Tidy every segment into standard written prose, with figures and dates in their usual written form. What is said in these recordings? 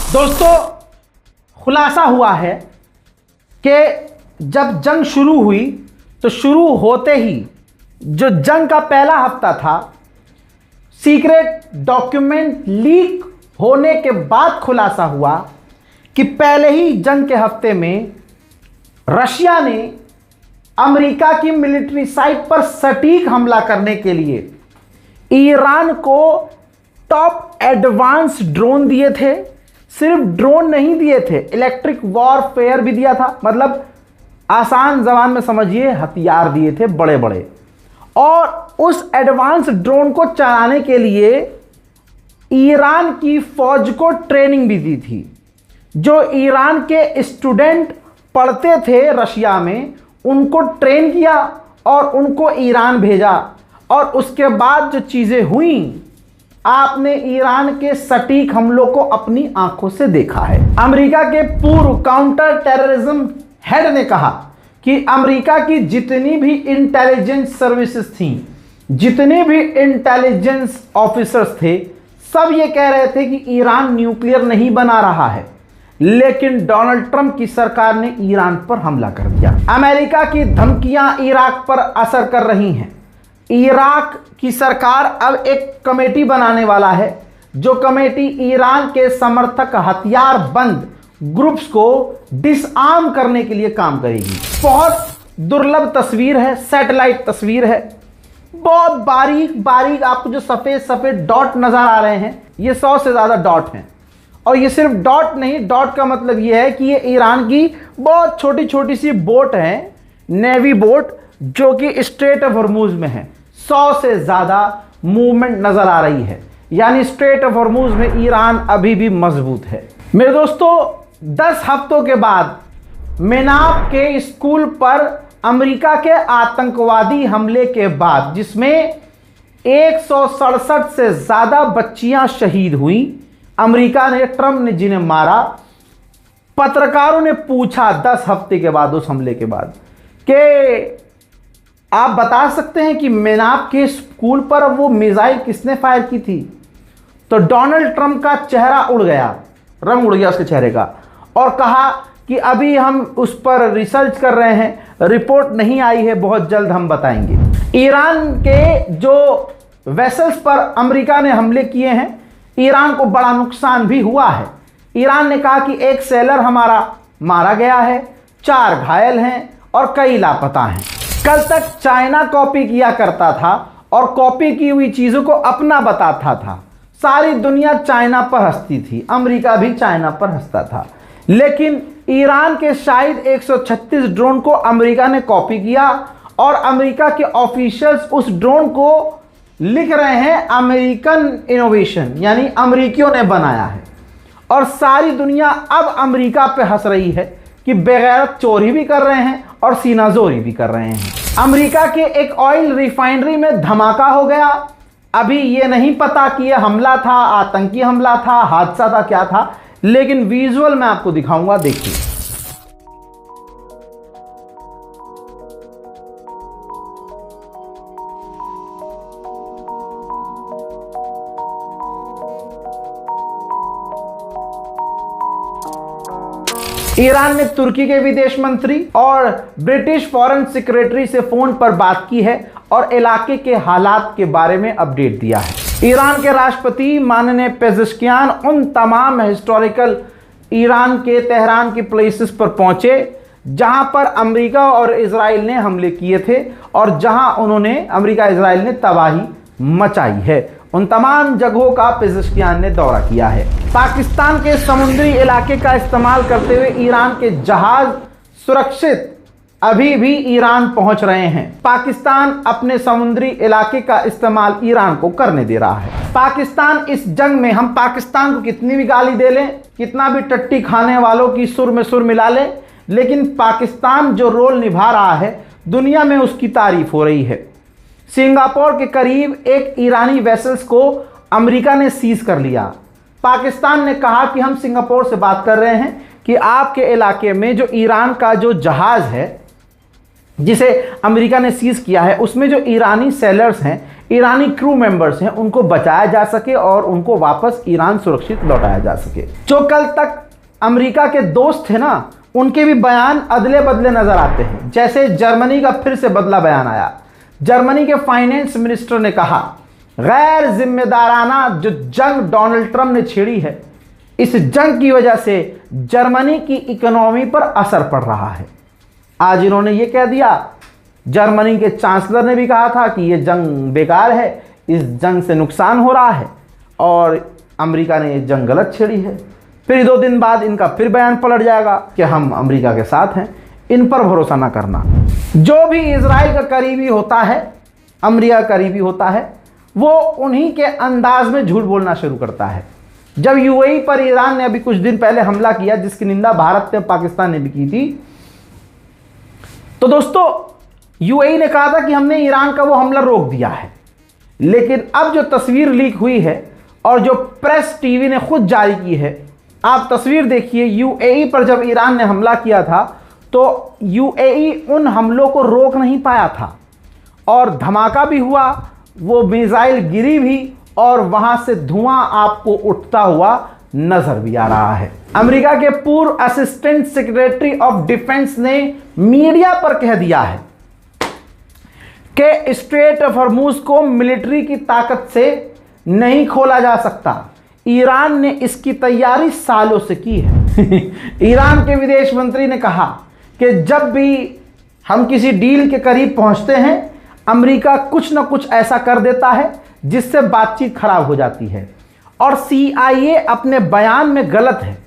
दोस्तों, खुलासा हुआ है कि जब जंग शुरू हुई तो शुरू होते ही जो जंग का पहला हफ्ता था, सीक्रेट डॉक्यूमेंट लीक होने के बाद खुलासा हुआ कि पहले ही जंग के हफ्ते में रशिया ने अमेरिका की मिलिट्री साइट पर सटीक हमला करने के लिए ईरान को टॉप एडवांस ड्रोन दिए थे। सिर्फ ड्रोन नहीं दिए थे, इलेक्ट्रिक वॉरफेयर भी दिया था। मतलब आसान जबान में समझिए, हथियार दिए थे बड़े बड़े। और उस एडवांस ड्रोन को चलाने के लिए ईरान की फौज को ट्रेनिंग भी दी थी। जो ईरान के स्टूडेंट पढ़ते थे रशिया में, उनको ट्रेन किया और उनको ईरान भेजा। और उसके बाद जो चीज़ें हुई, आपने ईरान के सटीक हमलों को अपनी आंखों से देखा है। अमेरिका के पूर्व काउंटर टेररिज्म हेड ने कहा कि अमेरिका की जितनी भी इंटेलिजेंस सर्विसेज थीं, जितने भी इंटेलिजेंस ऑफिसर्स थे, सब ये कह रहे थे कि ईरान न्यूक्लियर नहीं बना रहा है। लेकिन डोनाल्ड ट्रंप की सरकार ने ईरान पर हमला कर दिया। अमेरिका की धमकियां इराक पर असर कर रही हैं। इराक की सरकार अब एक कमेटी बनाने वाला है, जो कमेटी ईरान के समर्थक हथियार बंद ग्रुप्स को डिसआर्म करने के लिए काम करेगी। बहुत दुर्लभ तस्वीर है, सैटेलाइट तस्वीर है। बहुत बारीक बारीक आपको जो सफ़ेद सफ़ेद डॉट नज़र आ रहे हैं, ये 100 से ज़्यादा डॉट हैं। और ये सिर्फ डॉट नहीं, डॉट का मतलब ये है कि ये ईरान की बहुत छोटी छोटी सी बोट है, नेवी बोट, जो कि स्ट्रेट ऑफ हॉर्मुज में है। 100 से ज़्यादा मूवमेंट नज़र आ रही है, यानी स्ट्रेट ऑफ हॉर्मुज में ईरान अभी भी मजबूत है। मेरे दोस्तों, 10 हफ्तों के बाद मेनाप के स्कूल पर अमेरिका के आतंकवादी हमले के बाद, जिसमें 167 से ज़्यादा बच्चियां शहीद हुई, अमेरिका ने, ट्रंप ने जिन्हें मारा, पत्रकारों ने पूछा 10 हफ्ते के बाद, उस हमले के बाद, कि आप बता सकते हैं कि मेनाप के स्कूल पर वो मिसाइल किसने फायर की थी? तो डोनाल्ड ट्रंप का चेहरा उड़ गया, रंग उड़ गया उसके चेहरे का, और कहा कि अभी हम उस पर रिसर्च कर रहे हैं, रिपोर्ट नहीं आई है, बहुत जल्द हम बताएंगे। ईरान के जो वेसल्स पर अमेरिका ने हमले किए हैं, ईरान को बड़ा नुकसान भी हुआ है। ईरान ने कहा कि एक सेलर हमारा मारा गया है, 4 घायल हैं और कई लापता हैं। कल तक चाइना कॉपी किया करता था और कॉपी की हुई चीज़ों को अपना बताता था। सारी दुनिया चाइना पर हंसती थी, अमेरिका भी चाइना पर हंसता था। लेकिन ईरान के शायद 136 ड्रोन को अमेरिका ने कॉपी किया और अमेरिका के ऑफिशियल्स उस ड्रोन को लिख रहे हैं अमेरिकन इनोवेशन, यानी अमेरिकियों ने बनाया है। और सारी दुनिया अब अमेरिका पे हंस रही है कि बेगैरत चोरी भी कर रहे हैं और सीनाजोरी भी कर रहे हैं। अमेरिका के एक ऑयल रिफाइनरी में धमाका हो गया। अभी ये नहीं पता कि यह हमला था, आतंकी हमला था, हादसा था, क्या था, लेकिन विजुअल मैं आपको दिखाऊंगा, देखिए। ईरान ने तुर्की के विदेश मंत्री और ब्रिटिश फॉरेन सेक्रेटरी से फोन पर बात की है और इलाके के हालात के बारे में अपडेट दिया है। ईरान के राष्ट्रपति माननीय पेजेश्कियान उन तमाम हिस्टोरिकल ईरान के तेहरान के प्लेसेस पर पहुंचे जहां पर अमेरिका और इजराइल ने हमले किए थे और जहां उन्होंने, अमेरिका इजराइल ने तबाही मचाई है। उन तमाम जगहों का पेजेश्कियान ने दौरा किया है। पाकिस्तान के समुद्री इलाके का इस्तेमाल करते हुए ईरान के जहाज सुरक्षित अभी भी ईरान पहुंच रहे हैं। पाकिस्तान अपने समुद्री इलाके का इस्तेमाल ईरान को करने दे रहा है। पाकिस्तान इस जंग में, हम पाकिस्तान को कितनी भी गाली दे लें, कितना भी टट्टी खाने वालों की सुर में सुर मिला लें, लेकिन पाकिस्तान जो रोल निभा रहा है दुनिया में उसकी तारीफ हो रही है। सिंगापुर के करीब एक ईरानी वेसल्स को अमेरिका ने सीज कर लिया। पाकिस्तान ने कहा कि हम सिंगापुर से बात कर रहे हैं कि आपके इलाके में जो ईरान का जो जहाज़ है जिसे अमेरिका ने सीज किया है, उसमें जो ईरानी सेलर्स हैं, ईरानी क्रू मेंबर्स हैं उनको बचाया जा सके और उनको वापस ईरान सुरक्षित लौटाया जा सके। जो कल तक अमेरिका के दोस्त थे ना, उनके भी बयान अदले बदले नजर आते हैं। जैसे जर्मनी का फिर से बदला बयान आया। जर्मनी के फाइनेंस मिनिस्टर ने कहा, गैर जिम्मेदाराना जो जंग डोनाल्ड ट्रंप ने छेड़ी है, इस जंग की वजह से जर्मनी की इकोनॉमी पर असर पड़ रहा है। आज इन्होंने ये कह दिया। जर्मनी के चांसलर ने भी कहा था कि ये जंग बेकार है, इस जंग से नुकसान हो रहा है और अमेरिका ने ये जंग गलत छेड़ी है। फिर 2 दिन बाद इनका फिर बयान पलट जाएगा कि हम अमेरिका के साथ हैं। इन पर भरोसा ना करना। जो भी इजराइल का करीबी होता है, अमेरिका करीबी होता है, वो उन्हीं के अंदाज में झूठ बोलना शुरू करता है। जब यूएई पर ईरान ने अभी कुछ दिन पहले हमला किया, जिसकी निंदा भारत ने पाकिस्तान ने भी की थी, तो दोस्तों यूएई ने कहा था कि हमने ईरान का वो हमला रोक दिया है। लेकिन अब जो तस्वीर लीक हुई है और जो प्रेस टीवी ने खुद जारी की है, आप तस्वीर देखिए। यूएई पर जब ईरान ने हमला किया था तो यूएई उन हमलों को रोक नहीं पाया था और धमाका भी हुआ, वो मिसाइल गिरी भी और वहां से धुआं आपको उठता हुआ नजर भी आ रहा है। अमेरिका के पूर्व असिस्टेंट सेक्रेटरी ऑफ डिफेंस ने मीडिया पर कह दिया है कि स्ट्रेट ऑफ हॉर्मुज को मिलिट्री की ताकत से नहीं खोला जा सकता। ईरान ने इसकी तैयारी सालों से की है। ईरान के विदेश मंत्री ने कहा कि जब भी हम किसी डील के करीब पहुंचते हैं, अमेरिका कुछ ना कुछ ऐसा कर देता है जिससे बातचीत खराब हो जाती है। और CIA अपने बयान में गलत है।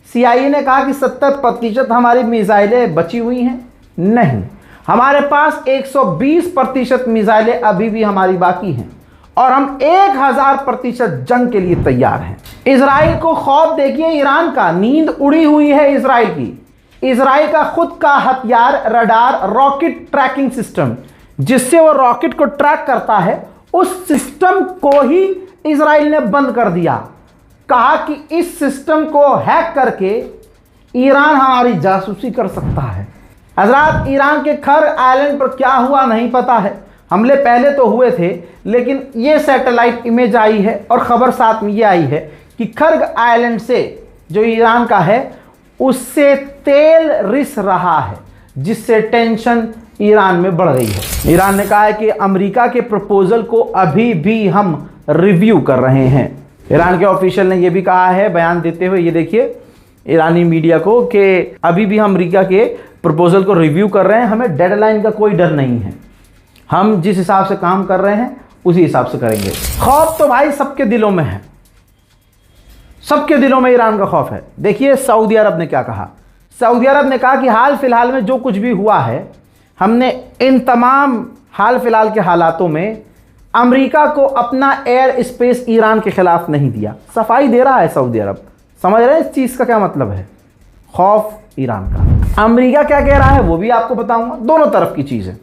CIA ने कहा कि 70% हमारी मिसाइलें बची हुई हैं। नहीं, हमारे पास 120% मिसाइलें अभी भी हमारी बाकी हैं और हम 1000% जंग के लिए तैयार हैं। इजराइल को खौफ देखिए ईरान का, नींद उड़ी हुई है इजराइल की। इजराइल का खुद का हथियार रडार रॉकेट ट्रैकिंग सिस्टम, जिससे वो रॉकेट को ट्रैक करता है, उस सिस्टम को ही इजराइल ने बंद कर दिया। कहा कि इस सिस्टम को हैक करके ईरान हमारी जासूसी कर सकता है। हजरात, ईरान के खर्ग आइलैंड पर क्या हुआ नहीं पता है। हमले पहले तो हुए थे, लेकिन ये सैटेलाइट इमेज आई है और खबर साथ में ये आई है कि खर्ग आइलैंड से जो ईरान का है, उससे तेल रिस रहा है, जिससे टेंशन ईरान में बढ़ गई है। ईरान ने कहा है कि अमेरिका के प्रपोजल को अभी भी हम रिव्यू कर रहे हैं। ईरान के ऑफिशियल ने यह भी कहा है बयान देते हुए, ये देखिए ईरानी मीडिया को, कि अभी भी हम अमेरिका के प्रपोजल को रिव्यू कर रहे हैं, हमें डेडलाइन का कोई डर नहीं है, हम जिस हिसाब से काम कर रहे हैं उसी हिसाब से करेंगे। खौफ तो भाई सबके दिलों में है, सबके दिलों में ईरान का खौफ है। देखिए सऊदी अरब ने क्या कहा। सऊदी अरब ने कहा कि हाल फिलहाल में जो कुछ भी हुआ है, हमने इन तमाम हाल फिलहाल के हालातों में अमेरिका को अपना एयर स्पेस ईरान के खिलाफ नहीं दिया। सफाई दे रहा है सऊदी अरब। समझ रहे हैं इस चीज़ का क्या मतलब है? खौफ ईरान का। अमेरिका क्या कह रहा है वो भी आपको बताऊंगा, दोनों तरफ की चीज़ है।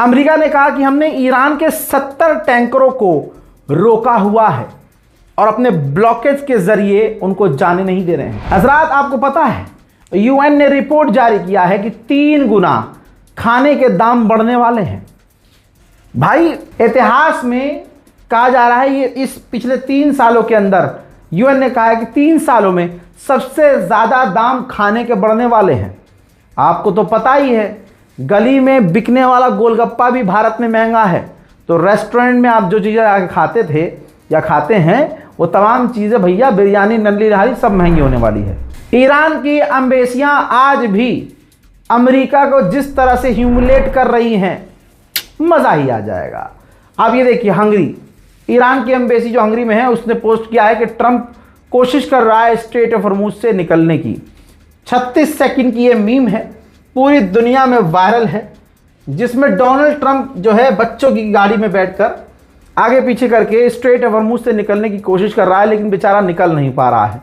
अमेरिका ने कहा कि हमने ईरान के 70 टैंकरों को रोका हुआ है और अपने ब्लॉकेज के जरिए उनको जाने नहीं दे रहे हैं। हजरात, आपको पता है UN ने रिपोर्ट जारी किया है कि 3 गुना खाने के दाम बढ़ने वाले हैं। भाई इतिहास में कहा जा रहा है, ये इस पिछले 3 सालों के अंदर UN ने कहा है कि 3 सालों में सबसे ज़्यादा दाम खाने के बढ़ने वाले हैं। आपको तो पता ही है, गली में बिकने वाला गोलगप्पा भी भारत में महंगा है, तो रेस्टोरेंट में आप जो चीज़ें आके खाते थे या खाते हैं, वो तमाम चीज़ें भैया, बिरयानी, नल्ली नहारी, सब महंगी होने वाली है। ईरान की एम्बेसियां आज भी अमेरिका को जिस तरह से ह्यूमिलेट कर रही हैं, मज़ा ही आ जाएगा। आप ये देखिए, हंगरी, ईरान की एम्बेसी जो हंगरी में है, उसने पोस्ट किया है कि ट्रंप कोशिश कर रहा है स्ट्रेट ऑफ हॉर्मुज से निकलने की। 36 सेकंड की ये मीम है, पूरी दुनिया में वायरल है, जिसमें डोनाल्ड ट्रंप जो है बच्चों की गाड़ी में बैठकर आगे पीछे करके स्ट्रेट ऑफ हॉर्मुज से निकलने की कोशिश कर रहा है, लेकिन बेचारा निकल नहीं पा रहा है।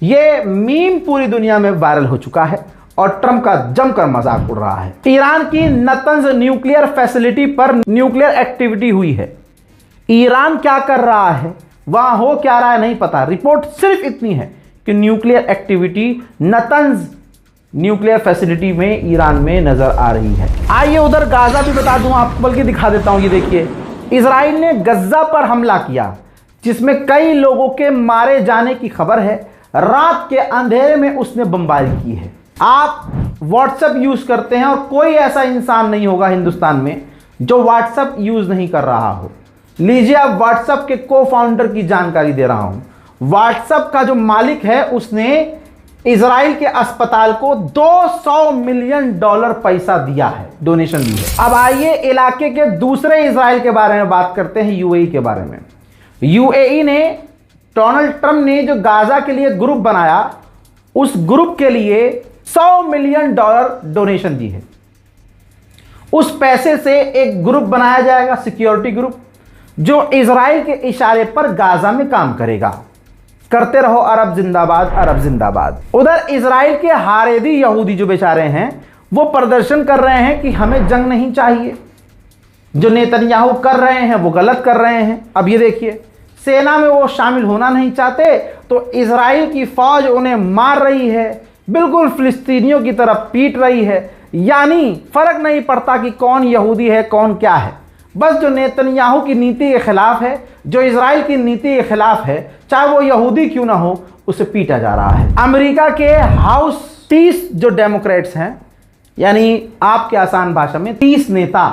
ये मीम पूरी दुनिया में वायरल हो चुका है और ट्रंप का जमकर मजाक उड़ रहा है। ईरान की नतंज न्यूक्लियर फैसिलिटी पर न्यूक्लियर एक्टिविटी हुई है। ईरान क्या कर रहा है, वहां हो क्या रहा है नहीं पता। रिपोर्ट सिर्फ इतनी है कि न्यूक्लियर एक्टिविटी नतंज न्यूक्लियर फैसिलिटी में ईरान में नजर आ रही है। आइए उधर गाजा भी बता दूं आपको, बल्कि दिखा देता हूं। ये देखिए, इजराइल ने गज्जा पर हमला किया जिसमें कई लोगों के मारे जाने की खबर है। रात के अंधेरे में उसने बमबारी की है। आप व्हाट्सएप यूज करते हैं और कोई ऐसा इंसान नहीं होगा हिंदुस्तान में जो व्हाट्सएप यूज नहीं कर रहा हो। लीजिए, आप व्हाट्सएप के को फाउंडर की जानकारी दे रहा हूं। व्हाट्सएप का जो मालिक है उसने इजराइल के अस्पताल को $200 मिलियन पैसा दिया है, डोनेशन दी है। अब आइए इलाके के दूसरे इजराइल के बारे में बात करते हैं, यूएई के बारे में। यूएई ने, डोनाल्ड ट्रंप ने जो गाजा के लिए ग्रुप बनाया, उस ग्रुप के लिए $100 मिलियन डोनेशन दी है। उस पैसे से एक ग्रुप बनाया जाएगा, सिक्योरिटी ग्रुप, जो इजराइल के इशारे पर गाजा में काम करेगा। करते रहो अरब जिंदाबाद, अरब जिंदाबाद। उधर इजराइल के हारेदी यहूदी जो बेचारे हैं वो प्रदर्शन कर रहे हैं कि हमें जंग नहीं चाहिए। जो नेतन्याहू कर रहे हैं वो गलत कर रहे हैं। अब ये देखिए, सेना में वो शामिल होना नहीं चाहते तो इजराइल की फौज उन्हें मार रही है, बिल्कुल फिलिस्तीनियों की तरफ पीट रही है। यानी फर्क नहीं पड़ता कि कौन यहूदी है कौन क्या है, बस जो नेतन्याहू की नीति के खिलाफ है, जो इजराइल की नीति के खिलाफ है, चाहे वो यहूदी क्यों ना हो, उसे पीटा जा रहा है। अमेरिका के हाउस 30 जो डेमोक्रेट्स हैं, यानी आपके आसान भाषा में 30 नेता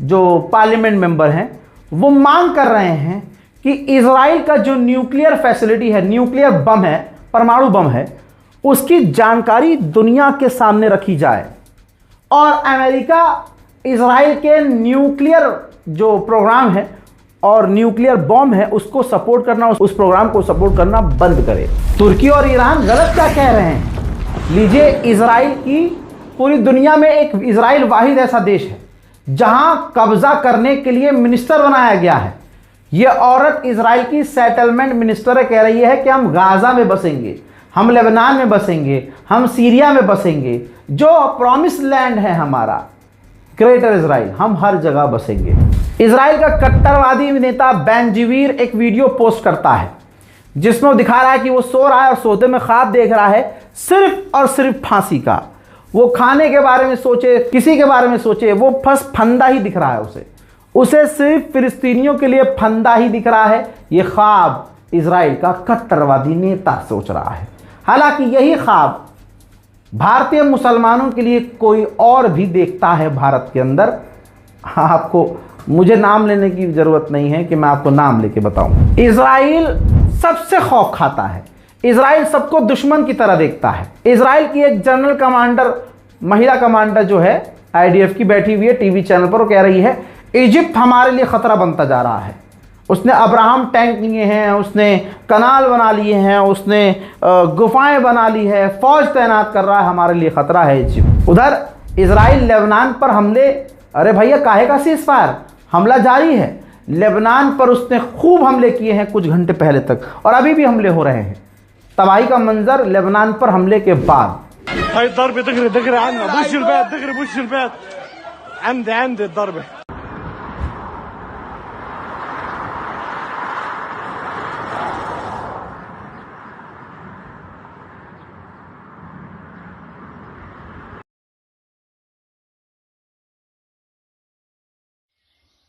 जो पार्लियामेंट मेंबर हैं, वो मांग कर रहे हैं कि इजराइल का जो न्यूक्लियर फैसिलिटी है, न्यूक्लियर बम है, परमाणु बम है, उसकी जानकारी दुनिया के सामने रखी जाए और अमेरिका इजराइल के न्यूक्लियर जो प्रोग्राम है और न्यूक्लियर बॉम्ब है उसको सपोर्ट करना, उस प्रोग्राम को सपोर्ट करना बंद करे। तुर्की और ईरान गलत क्या कह रहे हैं? लीजिए, इजराइल की, पूरी दुनिया में एक इजराइल वाहिद ऐसा देश है जहां कब्जा करने के लिए मिनिस्टर बनाया गया है। यह औरत इजराइल की सेटलमेंट मिनिस्टर कह रही है कि हम गाजा में बसेंगे, हम लेबनान में बसेंगे, हम सीरिया में बसेंगे, जो प्रॉमिस लैंड है हमारा ग्रेटर इजराइल, हम हर जगह बसेंगे। इजराइल का कट्टरवादी नेता बेंजीवीर एक वीडियो पोस्ट करता है जिसमें वो दिखा रहा है कि वो सो रहा है और सोते में ख्वाब देख रहा है सिर्फ और सिर्फ फांसी का। वो खाने के बारे में सोचे, किसी के बारे में सोचे, वो बस फंदा ही दिख रहा है उसे सिर्फ फिलिस्तीनियों के लिए फंदा ही दिख रहा है। ये ख्वाब इजराइल का कट्टरवादी नेता सोच रहा है। हालांकि यही ख्वाब भारतीय मुसलमानों के लिए कोई और भी देखता है भारत के अंदर। आपको, मुझे नाम लेने की जरूरत नहीं है कि मैं आपको नाम लेके बताऊं। इजराइल सबसे खौफ खाता है, इजराइल सबको दुश्मन की तरह देखता है। इजराइल की एक जनरल कमांडर, महिला कमांडर जो है आईडीएफ की, बैठी हुई है टीवी चैनल पर, वो कह रही है इजिप्ट हमारे लिए खतरा बनता जा रहा है। उसने अब्राहम टैंक लिए हैं, उसने कनाल बना लिए हैं, उसने गुफाएं बना ली है, फौज तैनात कर रहा है, हमारे लिए खतरा है इजिप्ट। उधर इजराइल लेबनान पर हमले, अरे भैया काहे का सीज़फायर, हमला जारी है। लेबनान पर उसने खूब हमले किए हैं कुछ घंटे पहले तक, और अभी भी हमले हो रहे हैं। तबाही का मंजर लेबनान पर हमले के बाद।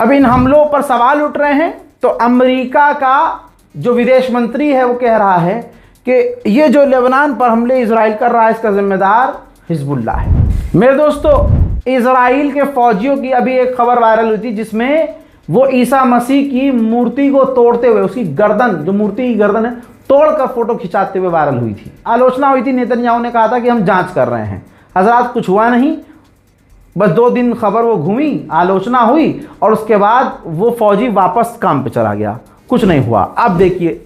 अब इन हमलों पर सवाल उठ रहे हैं तो अमेरिका का जो विदेश मंत्री है वो कह रहा है कि ये जो लेबनान पर हमले इजराइल कर रहा है इसका जिम्मेदार हिजबुल्लाह है। मेरे दोस्तों, इजराइल के फौजियों की अभी एक खबर वायरल हुई थी जिसमें वो ईसा मसीह की मूर्ति को तोड़ते हुए, उसकी गर्दन, जो मूर्ति की गर्दन है, तोड़कर फोटो खिंचाते हुए वायरल हुई थी। आलोचना हुई थी, नेतन्याहू ने कहा था कि हम जांच कर रहे हैं। हजरात, कुछ हुआ नहीं, बस 2 दिन खबर वो घूमी, आलोचना हुई और उसके बाद वो फौजी वापस काम पे चला गया, कुछ नहीं हुआ। अब देखिए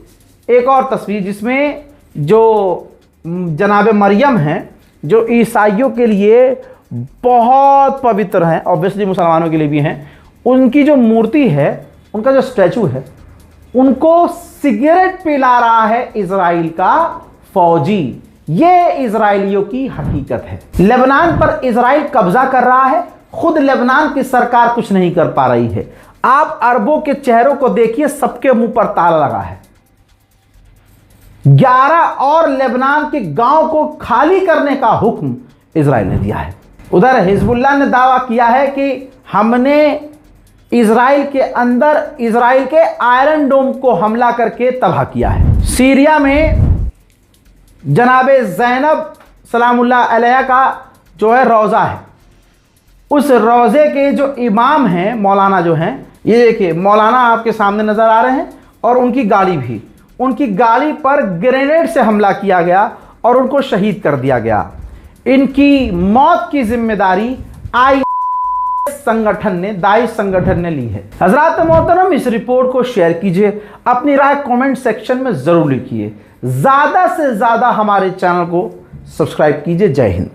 एक और तस्वीर जिसमें जो जनाब मरियम हैं, जो ईसाइयों के लिए बहुत पवित्र हैं, ऑब्वियसली मुसलमानों के लिए भी हैं, उनकी जो मूर्ति है, उनका जो स्टैचू है, उनको सिगरेट पिला रहा है इजराइल का फौजी। ये इजराइलियों की हकीकत है। लेबनान पर इजराइल कब्जा कर रहा है, खुद लेबनान की सरकार कुछ नहीं कर पा रही है। आप अरबों के चेहरों को देखिए, सबके मुंह पर ताला लगा है। 11 और लेबनान के गांव को खाली करने का हुक्म इजराइल ने दिया है। उधर हिजबुल्लाह ने दावा किया है कि हमने इजराइल के अंदर इजराइल के आयरन डोम को हमला करके तबाह किया है। सीरिया में जनाबे ज़ैनब सलामुल्लाह अलैहा का जो है रोज़ा है, उस रोज़े के जो इमाम हैं, मौलाना जो हैं, ये देखिए मौलाना आपके सामने नज़र आ रहे हैं, और उनकी गाड़ी भी, उनकी गाड़ी पर ग्रेनेड से हमला किया गया और उनको शहीद कर दिया गया। इनकी मौत की जिम्मेदारी संगठन ने, दाइश संगठन ने ली है। हजरात मोहतरम, इस रिपोर्ट को शेयर कीजिए, अपनी राय कमेंट सेक्शन में जरूर लिखिए, ज्यादा से ज्यादा हमारे चैनल को सब्सक्राइब कीजिए। जय हिंद।